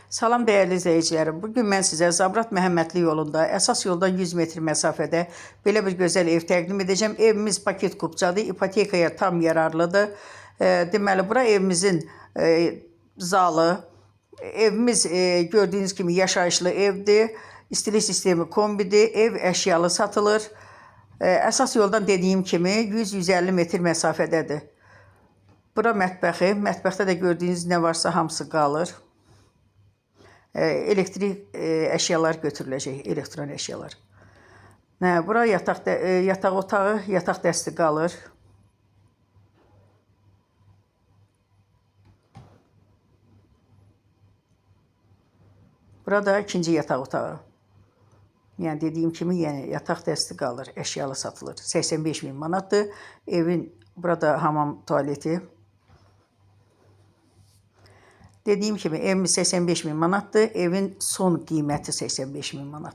Salam dəyərli izləyicilərim. Bugün mən sizə Zabrat Məhəmmədli yolunda, əsas yoldan 100 metr məsafədə belə bir gözəl ev təqdim edəcəm. Evimiz paket kupçadır, ipotekaya tam yararlıdır. Deməli, bura evimizin zalı. Evimiz gördüyünüz kimi yaşayışlı evdir. İstilik sistemi kombidir. Ev əşyalı satılır. Əsas yoldan dediyim kimi 100-150 metr məsafədədir. Bura mətbəxi. Mətbəxdə də gördüyünüz nə varsa hamısı qalır. Elektrik əşyalar götürüləcək, elektron əşyalar. Bura yataq otağı, yataq dəsti qalır. Burada ikinci yataq otağı. Yəni dediyim kimi, yataq dəsti qalır, əşyalı satılır. 85.000 manatdır. Evin burada hamam tualeti. Dediyim kimi, evimiz 85.000 manatdır. Evin son qiyməti 85.000 manat.